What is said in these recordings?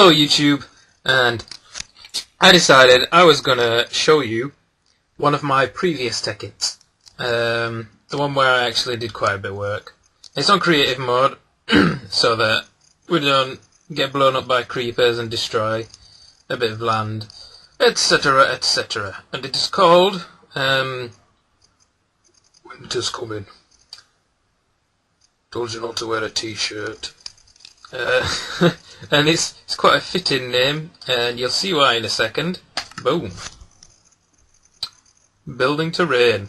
Hello YouTube, and I decided I was gonna show you one of my previous Tekkits. The one where I actually did quite a bit of work. It's on creative mode, so that we don't get blown up by creepers and destroy a bit of land, etc, etc. And it is called, Winter's Coming. Told you not to wear a t-shirt. And it's quite a fitting name, and you'll see why in a second. Boom. Building terrain.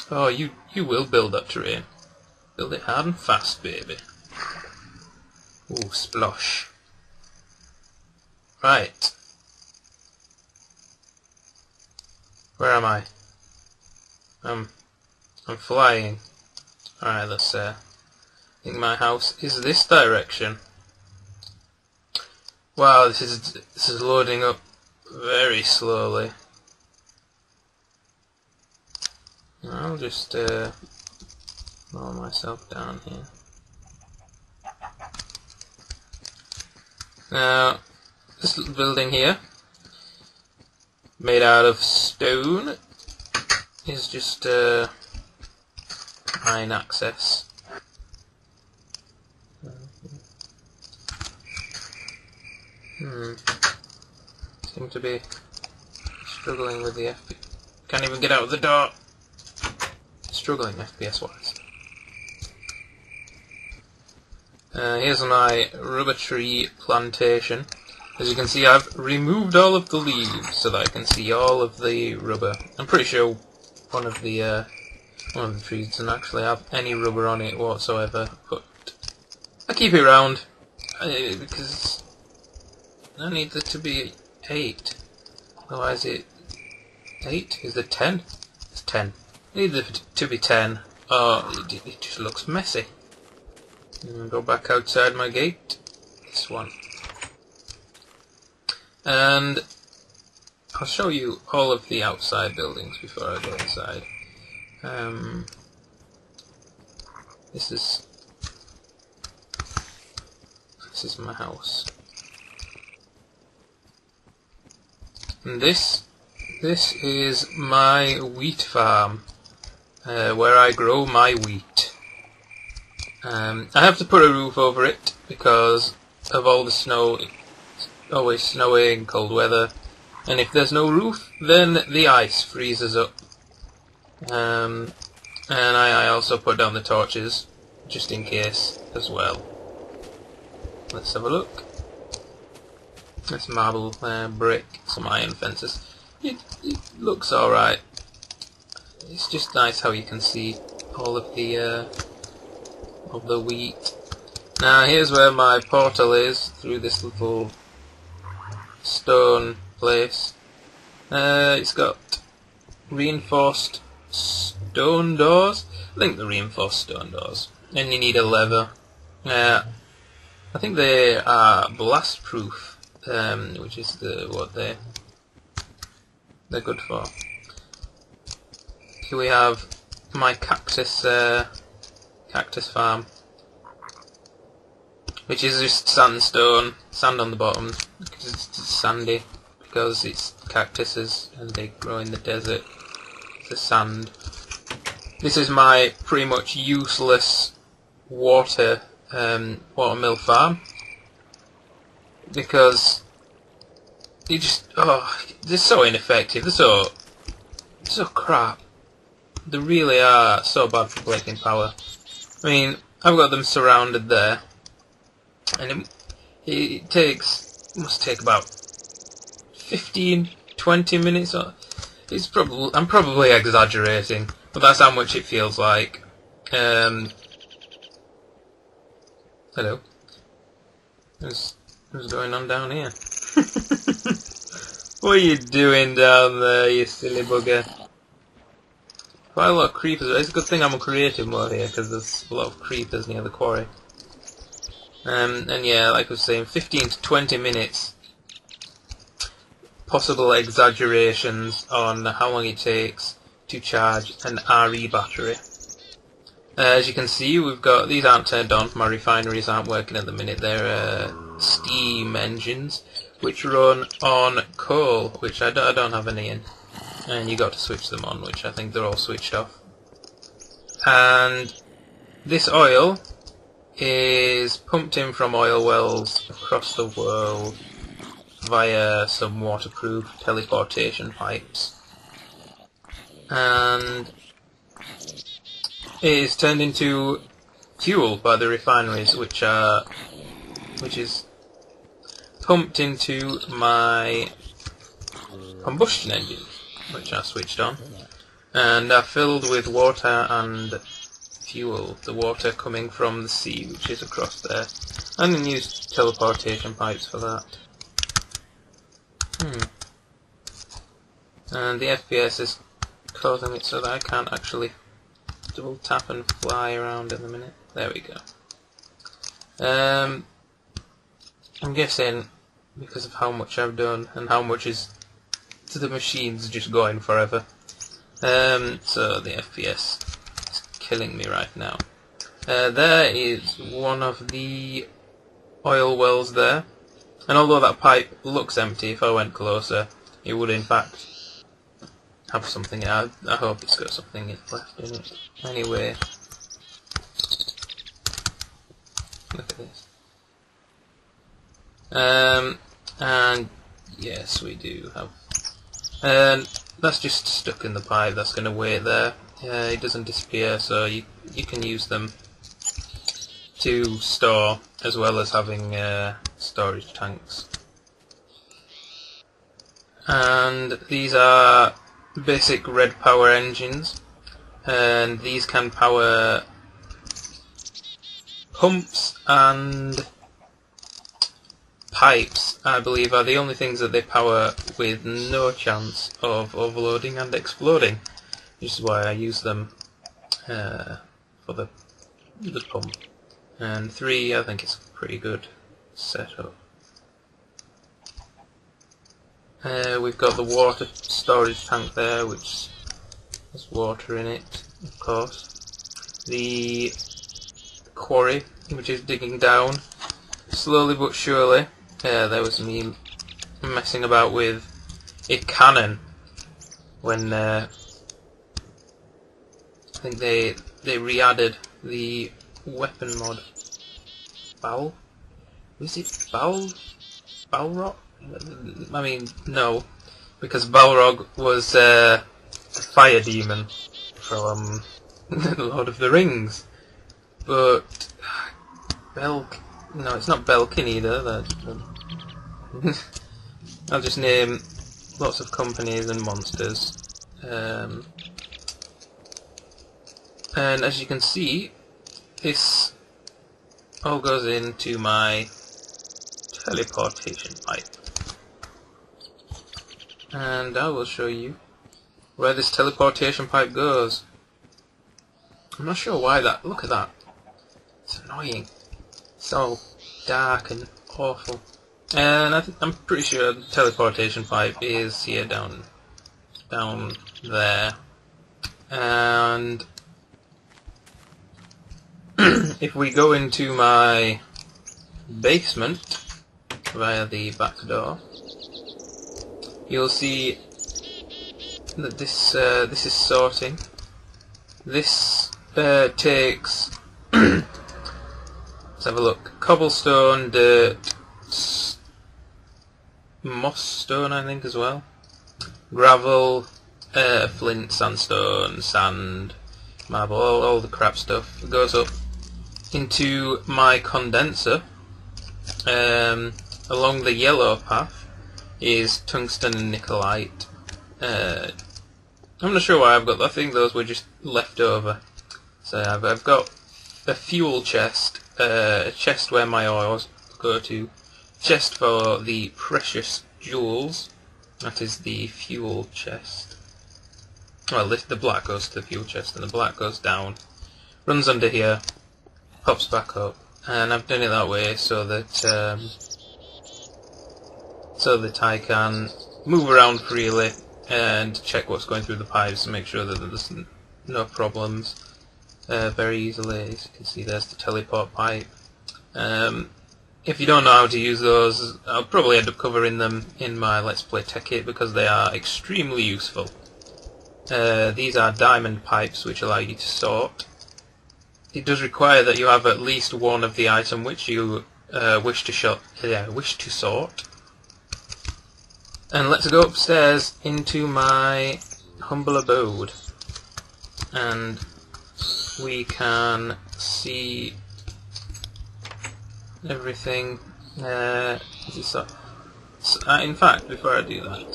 Oh, you will build that terrain. Build it hard and fast, baby. Ooh, splosh. Right. Where am I? I'm flying. Alright, let's I think my house is this direction. Wow, this is loading up very slowly. I'll just lower myself down here. Now, this little building here, made out of stone, is just mine access. Seem to be struggling with the FPS. Can't even get out of the door. Struggling FPS wise. Here's my rubber tree plantation. As you can see, I've removed all of the leaves so that I can see all of the rubber. I'm pretty sure one of the trees doesn't actually have any rubber on it whatsoever, but I keep it round because I need there to be 8. Otherwise, it 8? Is it 10? It's 10. I need there to be 10. Oh, it just looks messy. Go back outside my gate. This one. And I'll show you all of the outside buildings before I go inside. This is my house. And this is my wheat farm, where I grow my wheat. I have to put a roof over it because of all the snow. It's always snowing, cold weather, and if there's no roof, then the ice freezes up. And I also put down the torches, just in case as well. Let's have a look. This marble brick, some iron fences. It looks alright. It's just nice how you can see all of the wheat. Now here's where my portal is, through this little stone place. It's got reinforced stone doors. I think they're reinforced stone doors. And you need a lever. I think they are blast proof, which is what they're good for. Here we have my cactus farm, which is just sandstone, sand on the bottom, because it's sandy, because it's cactuses and they grow in the desert. The sand. This is my pretty much useless watermill farm, because they're so ineffective. They're so crap. They really are so bad for breaking power. I mean, I've got them surrounded there, and it must take about 15-20 minutes. I'm probably exaggerating, but that's how much it feels like. Hello. What's going on down here? What are you doing down there, you silly bugger? Quite a lot of creepers. It's a good thing I'm on creative mode here, because there's a lot of creepers near the quarry. And yeah, like I was saying, 15 to 20 minutes. Possible exaggerations on how long it takes to charge an RE battery. As you can see, we've got, these aren't turned on, my refineries aren't working at the minute, they're steam engines, which run on coal, which I don't have any in. And you got to switch them on, which I think they're all switched off. And this oil is pumped in from oil wells across the world via some waterproof teleportation pipes. And it is turned into fuel by the refineries, which is pumped into my combustion engine, which I switched on, and are filled with water and fuel. The water coming from the sea, which is across there, and then use teleportation pipes for that. And the FPS is causing it so that I can't actually double tap and fly around in a minute. There we go. I'm guessing because of how much I've done and how much is to the machines just going forever. So the FPS is killing me right now. There is one of the oil wells there, and although that pipe looks empty, if I went closer it would in fact have something. I hope it's got something left in it. Anyway, look at this. And yes, we do have. And that's just stuck in the pipe. That's going to wait there. It doesn't disappear, so you can use them to store as well as having storage tanks. And these are basic red power engines, and these can power pumps and pipes, I believe, are the only things that they power with no chance of overloading and exploding, which is why I use them for the pump. And 3, I think it's a pretty good setup. We've got the water storage tank there, which has water in it, of course. The quarry, which is digging down slowly but surely. There was me messing about with a cannon when I think they re-added the weapon mod. Balrog? I mean, no, because Balrog was a fire demon from Lord of the Rings, but no, it's not Belkin either. I'll just name lots of companies and monsters, and as you can see, this all goes into my teleportation pipe. And I will show you where this teleportation pipe goes. I'm not sure why that. Look at that. It's annoying. It's all dark and awful. And I'm pretty sure the teleportation pipe is here down there. And if we go into my basement via the back door, you'll see that this is sorting. This takes let's have a look. Cobblestone, dirt, moss stone, I think, as well. Gravel, flint, sandstone, sand, marble, all the crap stuff. It goes up into my condenser. Along the yellow path is tungsten and nickelite. I'm not sure why I've got that. I think those were just left over. So I've got a fuel chest, a chest where my oils go to, chest for the precious jewels. That is the fuel chest. Well, the black goes to the fuel chest, and the black goes down, runs under here, pops back up, and I've done it that way so that I can move around freely and check what's going through the pipes and make sure that there's no problems. very easily. As you can see, there's the teleport pipe. If you don't know how to use those, I'll probably end up covering them in my Let's Play Tekkit because they are extremely useful. These are diamond pipes which allow you to sort. It does require that you have at least one of the item which you wish to sort. And let's go upstairs into my humble abode, and we can see everything. In fact, before I do that,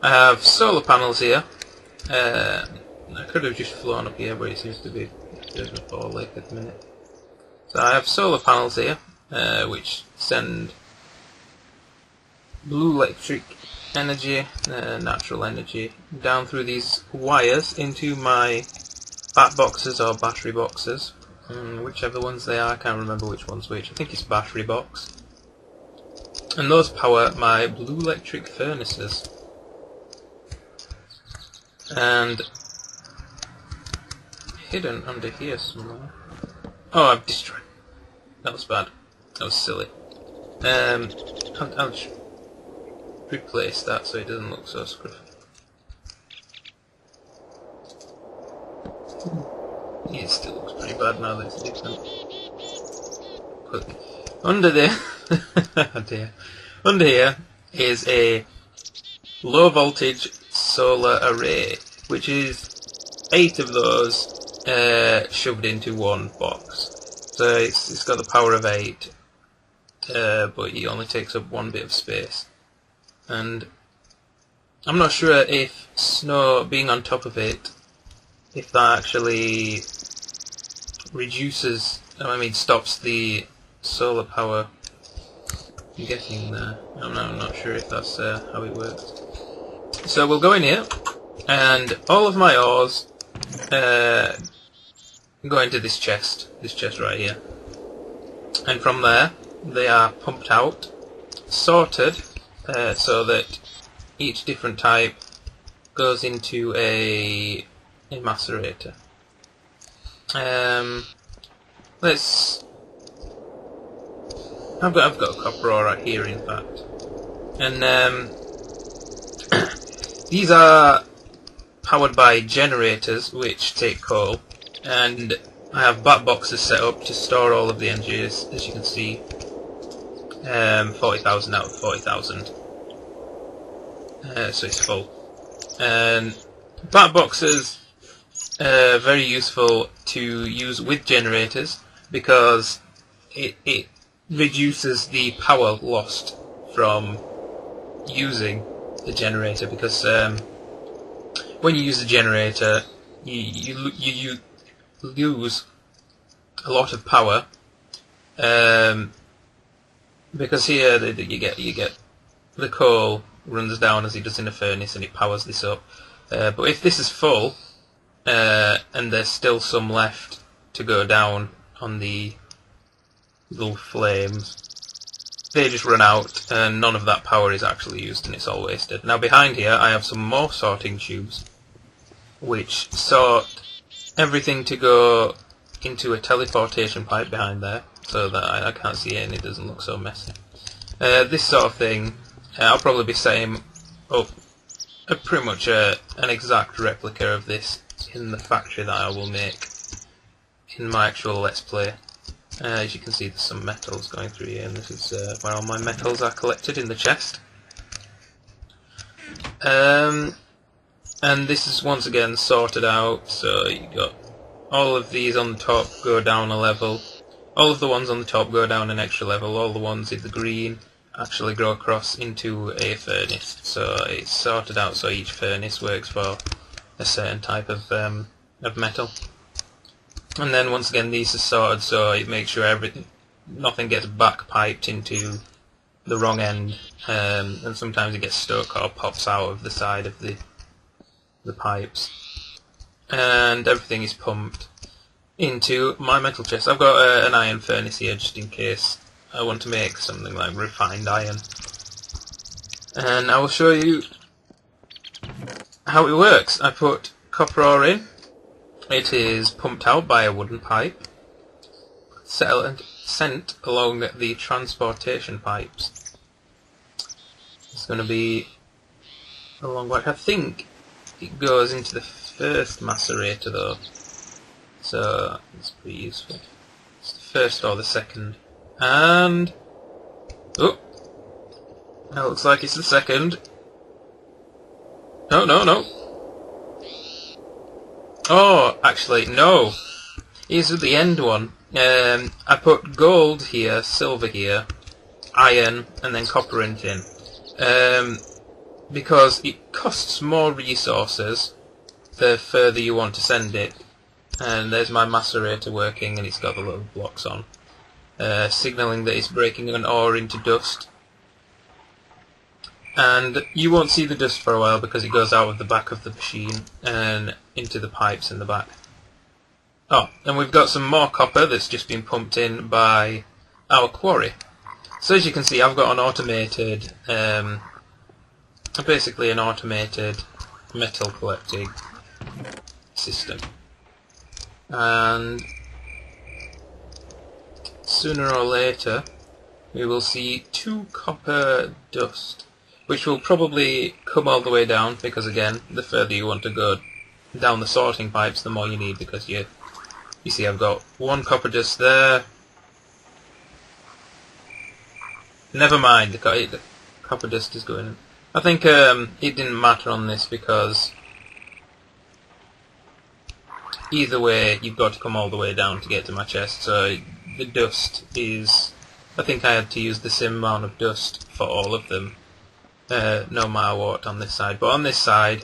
I have solar panels here. I could have just flown up here, but it seems to be a bit of a ball lake at the minute. So I have solar panels here, which send blue electric energy, natural energy, down through these wires into my bat boxes or battery boxes. Whichever ones they are, I can't remember which one's which. I think it's battery box. And those power my blue electric furnaces. And hidden under here somewhere. Oh, I've destroyed. That was bad. That was silly. I'll just replace that so it doesn't look so scruffy. Yeah, it still looks pretty bad now that it's different. Quick. Under there, oh dear. Under here is a low voltage solar array, which is 8 of those shoved into one box. So it's got the power of 8, but it only takes up one bit of space. And I'm not sure if snow being on top of it, if that actually reduces, stops the solar power getting there. I'm not sure if that's how it works. So we'll go in here, and all of my ores go into this chest right here. And from there, they are pumped out, sorted, so that each different type goes into a macerator. I've got a copper ore right here, in fact, and these are powered by generators which take coal, and I have bat boxes set up to store all of the energy, as you can see. 40,000 out of 40,000, so it's full. And bat boxes are very useful to use with generators because it reduces the power lost from using the generator, because when you use the generator you lose a lot of power, because here you get the coal runs down as it does in a furnace and it powers this up, but if this is full and there's still some left to go down on the little flames, they just run out and none of that power is actually used and it's all wasted. Now behind here I have some more sorting tubes which sort everything to go into a teleportation pipe behind there, so that I can't see it and it doesn't look so messy. This sort of thing, I'll probably be setting up pretty much an exact replica of this in the factory that I will make in my actual Let's Play. As you can see, there's some metals going through here, and this is where all my metals are collected in the chest. And this is once again sorted out, so you got all of these on the top go down a level, all of the ones on the top go down an extra level, all the ones in the green actually go across into a furnace. So it's sorted out so each furnace works for a certain type of metal. And then once again these are sorted so it makes sure nothing gets backpiped into the wrong end, and sometimes it gets stuck or pops out of the side of the pipes. And everything is pumped into my metal chest. I've got an iron furnace here just in case I want to make something like refined iron. And I will show you how it works. I put copper ore in, It is pumped out by a wooden pipe, sent along the transportation pipes. It's going to be a long way. I think it goes into the first macerator though, so it's pretty useful. It's the first or the second. And oh, that looks like it's the second. No. Oh, actually, no. Here's the end one. I put gold here, silver here, iron, and then copper and tin. Because it costs more resources the further you want to send it. And there's my macerator working, and it's got the little blocks on, signalling that it's breaking an ore into dust. And you won't see the dust for a while because it goes out of the back of the machine and into the pipes in the back. Oh, and we've got some more copper that's just been pumped in by our quarry. So as you can see, I've got an automated, basically an automated metal collecting system. And sooner or later we will see 2 copper dust, which will probably come all the way down, because again, the further you want to go down the sorting pipes, the more you need, because you see I've got 1 copper dust there. Never mind, the copper dust is going in. I think it didn't matter on this because either way you've got to come all the way down to get to my chest, so the dust is... I think I had to use the same amount of dust for all of them. No matter what on this side, but on this side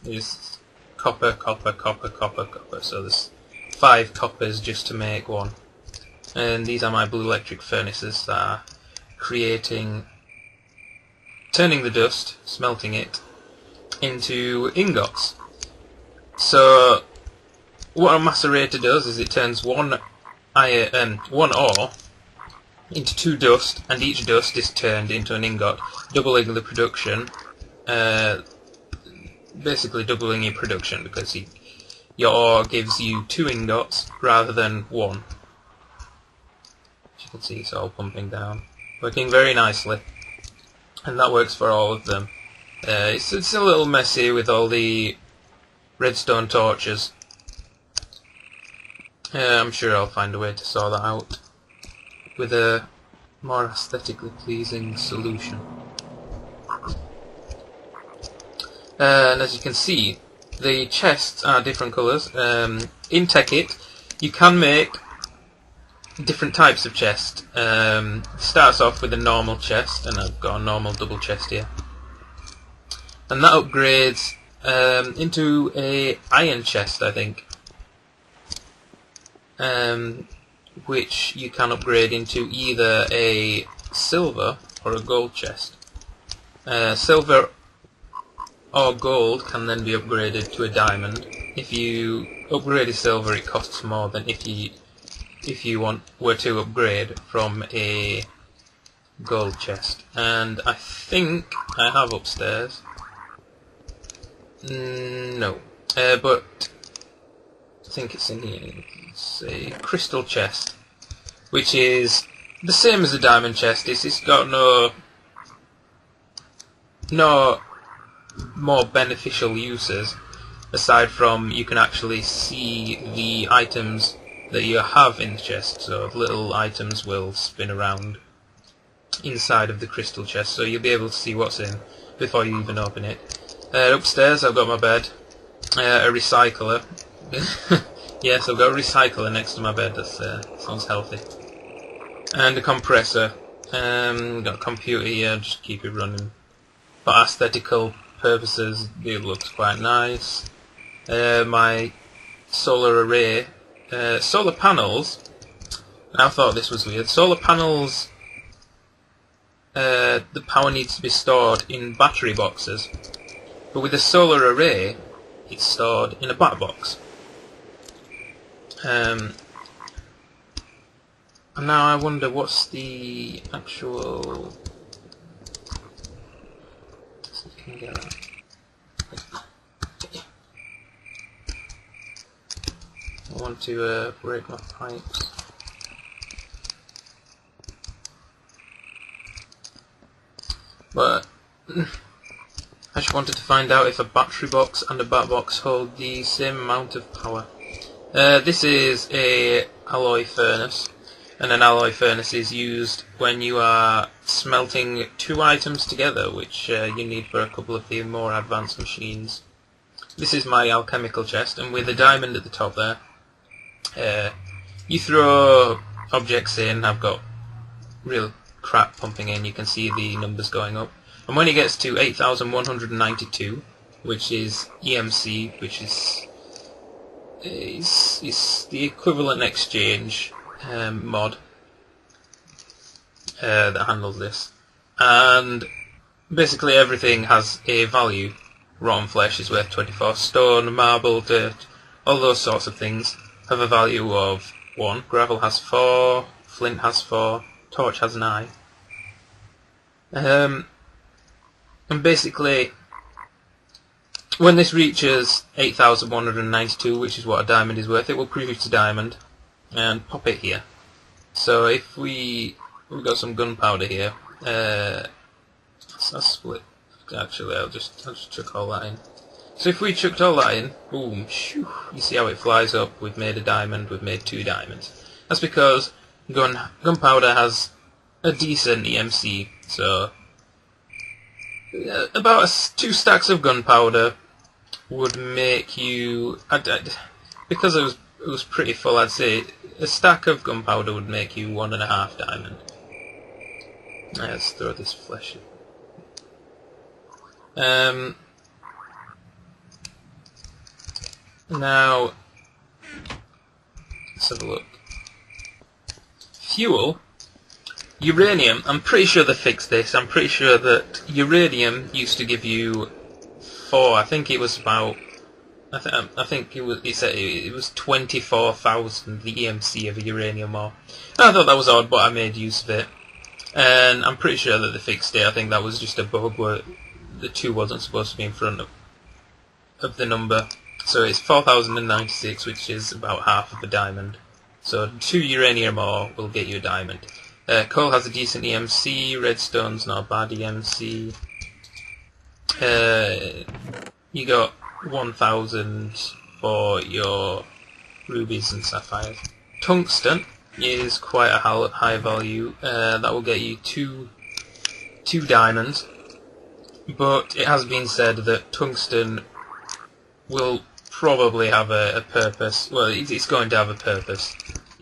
is copper, so there's 5 coppers just to make 1. And these are my blue electric furnaces that are turning the dust, smelting it, into ingots. So what a macerator does is it turns one ore into 2 dust, and each dust is turned into an ingot, doubling the production, basically doubling your production, because your ore gives you 2 ingots rather than 1. As you can see, it's all pumping down, working very nicely, and that works for all of them. It's a little messy with all the redstone torches. I'm sure I'll find a way to sort that out with a more aesthetically pleasing solution. And as you can see, the chests are different colours. In Tekkit, you can make different types of chest. It starts off with a normal chest, and I've got a normal double chest here. And that upgrades into a iron chest, I think. Which you can upgrade into either a silver or a gold chest. Silver or gold can then be upgraded to a diamond. If you upgrade a silver, it costs more than if you were to upgrade from a gold chest. And I think I have upstairs. No, but I think it's in here. It's a crystal chest, which is the same as a diamond chest. It's got no more beneficial uses aside from you can actually see the items that you have in the chest. So little items will spin around inside of the crystal chest, so you'll be able to see what's in before you even open it. Upstairs I've got my bed, a recycler. Yes, I've got a recycler next to my bed. That sounds healthy. And a compressor. Got a computer here, just keep it running. For aesthetical purposes, it looks quite nice. My solar array, solar panels. I thought this was weird. Solar panels. The power needs to be stored in battery boxes, but with a solar array, it's stored in a bat box. And now I wonder what's the actual... Can you get that? want to break my pipes. But I just wanted to find out if a battery box and a bat box hold the same amount of power. This is a alloy furnace, and an alloy furnace is used when you are smelting two items together, which you need for a couple of the more advanced machines. This is my alchemical chest, and with a diamond at the top there, you throw objects in. I've got real crap pumping in, you can see the numbers going up. And when it gets to 8,192, which is EMC, which is the equivalent exchange mod that handles this. And basically everything has a value. Rotten flesh is worth 24, stone, marble, dirt, all those sorts of things have a value of 1. Gravel has 4, flint has 4, torch has 9. And basically, when this reaches 8,192, which is what a diamond is worth, it will preview to diamond and pop it here. So if we've got some gunpowder here, I'll split. Actually, I'll just chuck all that in. So if we chucked all that in, boom, shoo, you see how it flies up. We've made a diamond. We've made 2 diamonds. That's because gunpowder has a decent EMC. So about 2 stacks of gunpowder would make you, because it was pretty full, I'd say a stack of gunpowder would make you 1.5 diamond. Let's throw this flesh in. Now let's have a look. Fuel. Uranium, I'm pretty sure they fixed this. I'm pretty sure that uranium used to give you 4. I think it was about. I think it was. It said it was 24,000 the EMC of a uranium ore. I thought that was odd, but I made use of it, and I'm pretty sure that they fixed it. I think that was just a bug where the 2 wasn't supposed to be in front of the number. So it's 4,096, which is about half of a diamond. So 2 uranium ore will get you a diamond. Coal has a decent EMC, redstone's not a bad EMC. You got 1,000 for your rubies and sapphires. Tungsten is quite a high value, that will get you two diamonds, but it has been said that tungsten will probably have a purpose. Well, it's going to have a purpose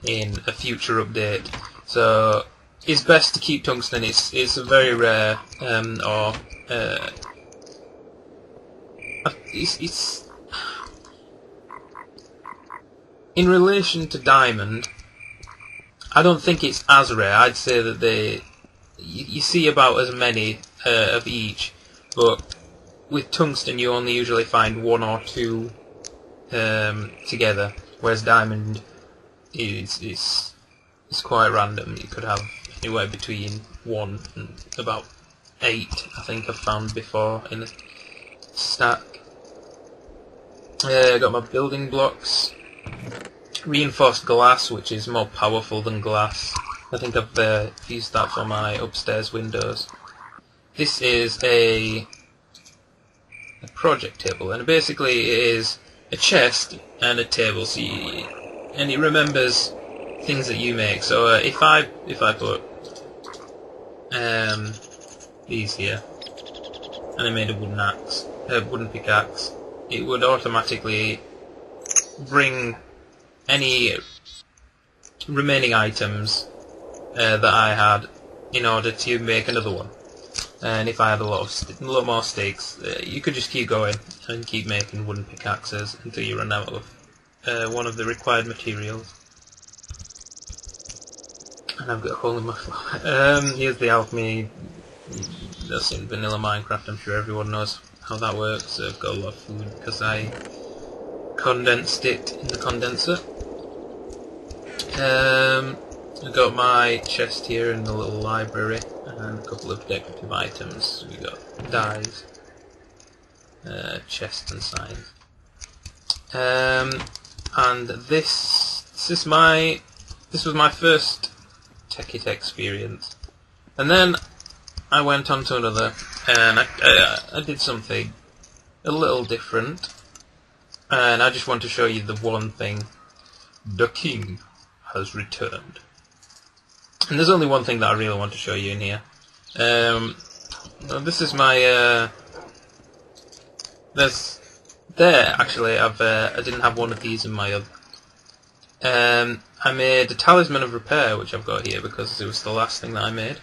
in a future update, so it's best to keep tungsten. It's a very rare ore. It's in relation to diamond, I don't think it's as rare. I'd say that you see about as many of each, but with tungsten you only usually find 1 or 2 together, whereas diamond is quite random. You could have anywhere between 1 and about 8, I think I've found before in a stack. I got my building blocks. Reinforced glass, which is more powerful than glass. I think I've used that for my upstairs windows. This is a project table, and basically it is a chest and a table, so and it remembers things that you make. So if I put these here, and I made a wooden pickaxe, it would automatically bring any remaining items that I had in order to make another one. And if I had a lot more stakes, you could just keep going and keep making wooden pickaxes until you run out of one of the required materials. And I've got a hole in my floor. Here's the alchemy. That's in vanilla Minecraft. I'm sure everyone knows how that works. I've got a lot of food because I condensed it in the condenser. I've got my chest here in the little library and a couple of decorative items. We got dyes, chests and signs. and this was my first Tekkit experience. And then I went on to another, and I did something a little different, and I just want to show you the one thing. The king has returned. And there's only one thing that I really want to show you in here. This is my actually I didn't have one of these in my other. I made a talisman of repair, which I've got here because it was the last thing that I made.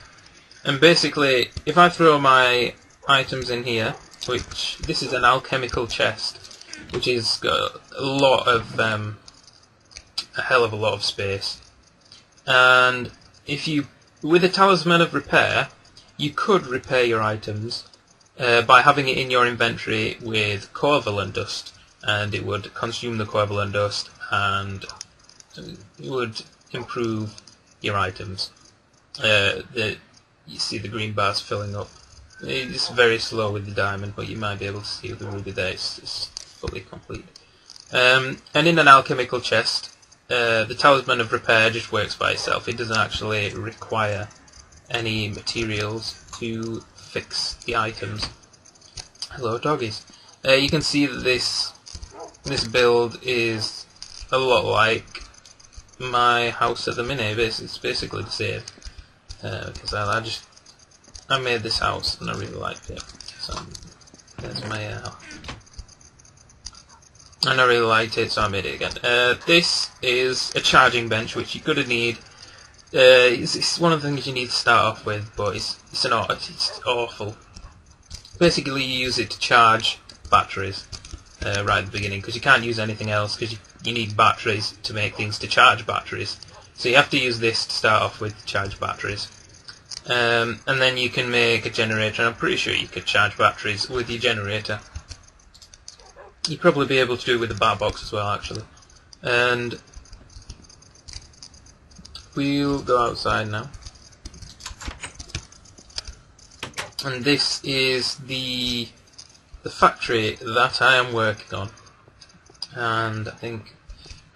And basically, if I throw my items in here, which this is an alchemical chest, which has got a lot of a hell of a lot of space, and if you, with a talisman of repair, you could repair your items by having it in your inventory with covalent dust, and it would consume the covalent dust and it would improve your items. You see the green bars filling up. It's very slow with the diamond, but you might be able to see with the ruby there. It's fully complete. And in an alchemical chest, the talisman of repair just works by itself. It doesn't actually require any materials to fix the items. Hello, doggies. You can see that this build is a lot like my house at the minute. It's basically the same. Because I made this house and I really liked it. So there's my and I really liked it, so I made it again. This is a charging bench, which you're gonna need. It's one of the things you need to start off with, but it's awful. Basically, you use it to charge batteries right at the beginning, because you can't use anything else, because you need batteries to make things to charge batteries. So you have to use this to start off with to charge batteries. And then you can make a generator, and I'm pretty sure you could charge batteries with your generator. You'd probably be able to do it with the bat box as well, actually. And we'll go outside now. And this is the factory that I am working on. And I think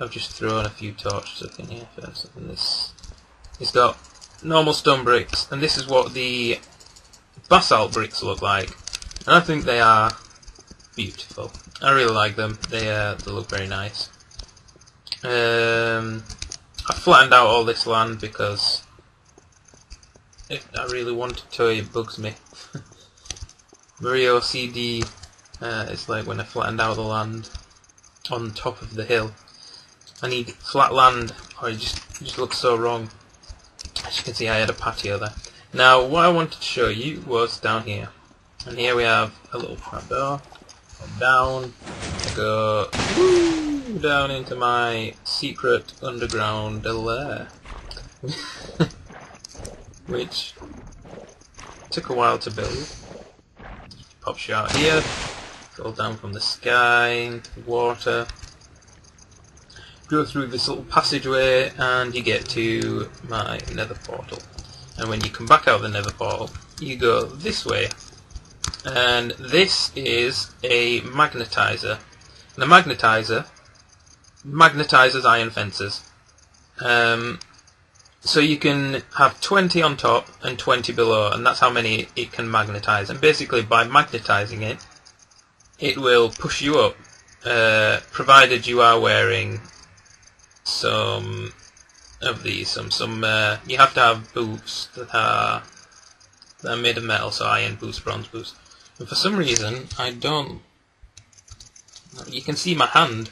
I've just thrown a few torches up in here first. And it's got normal stone bricks, and this is what the basalt bricks look like. And I think they are beautiful. I really like them. They look very nice. I flattened out all this land because I really wanted to. It bugs me. Very OCD. It's like when I flattened out the land on top of the hill. I need flat land, or it just looks so wrong. As you can see, I had a patio there. Now, what I wanted to show you was down here. And here we have a little trapdoor. Down, I go down into my secret underground lair, which took a while to build. Pops you out here, fall down from the sky into the water, go through this little passageway, and you get to my nether portal. And when you come back out of the nether portal, you go this way. And this is a magnetizer. And a magnetizer magnetizes iron fences. So you can have 20 on top and 20 below, and that's how many it can magnetize. And basically, by magnetizing it, it will push you up, provided you are wearing some of these. You have to have boots that are made of metal, so iron boots, bronze boots. And for some reason, I don't. You can see my hand,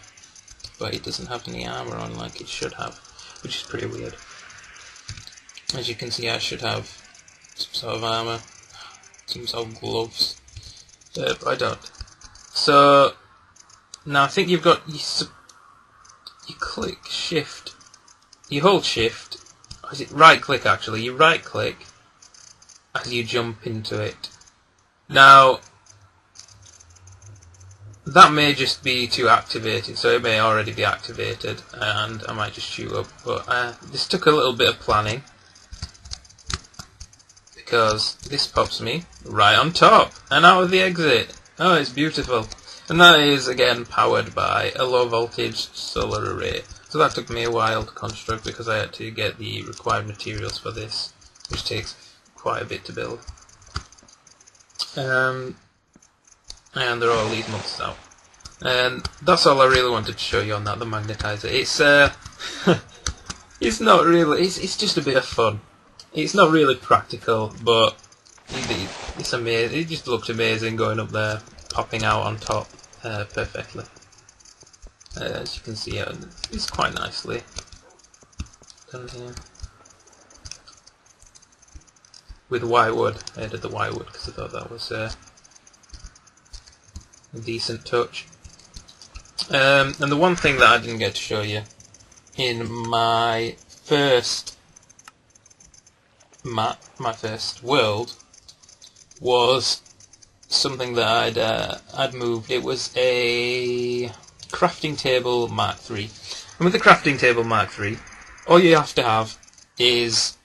but it doesn't have any armor on like it should have, which is pretty weird. As you can see, I should have some sort of armor, some sort of gloves, but I don't. So now I think you've got you click shift, you hold shift, or is it right click actually? You right click as you jump into it. Now that may just be to activate it, so it may already be activated, and I might just shoot up. But this took a little bit of planning, because this pops me right on top and out of the exit. Oh, it's beautiful. and that is again powered by a low voltage solar array. So that took me a while to construct because I had to get the required materials for this, which takes quite a bit to build. And there are all these monsters out. And that's all I really wanted to show you on that, the magnetizer. It's it's not really, it's just a bit of fun. It's not really practical, but it's amazing. It just looked amazing going up there, popping out on top perfectly. As you can see, it's quite nicely done here. With white wood, I added the white wood because I thought that was a decent touch. And the one thing that I didn't get to show you in my first map, my first world, was something that I'd moved. It was a crafting table Mark III. And with the crafting table Mark III, all you have to have is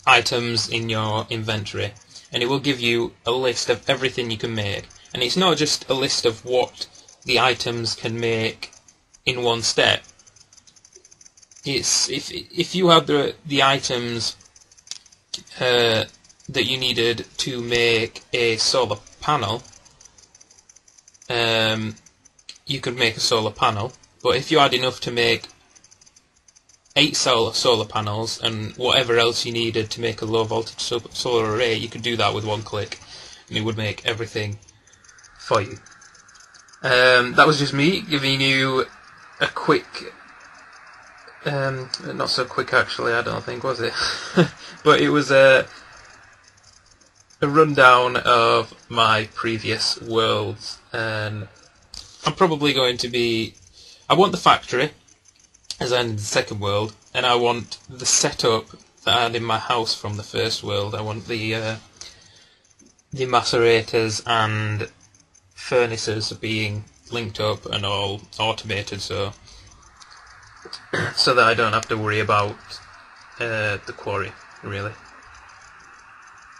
items in your inventory, and it will give you a list of everything you can make. And it's not just a list of what the items can make in one step. It's if you had the items that you needed to make a solar panel, you could make a solar panel. But if you had enough to make 8 solar panels and whatever else you needed to make a low voltage solar array, you could do that with one click, and it would make everything for you. That was just me giving you a quick, not so quick actually, I don't think, was it? But it was a rundown of my previous worlds, and I'm probably going to be, I want the factory as I ended the second world, and I want the setup that I had in my house from the first world. I want the macerators and furnaces being linked up and all automated, so that I don't have to worry about the quarry, really.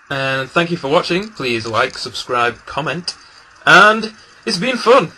And thank you for watching. Please like, subscribe, comment, and it's been fun.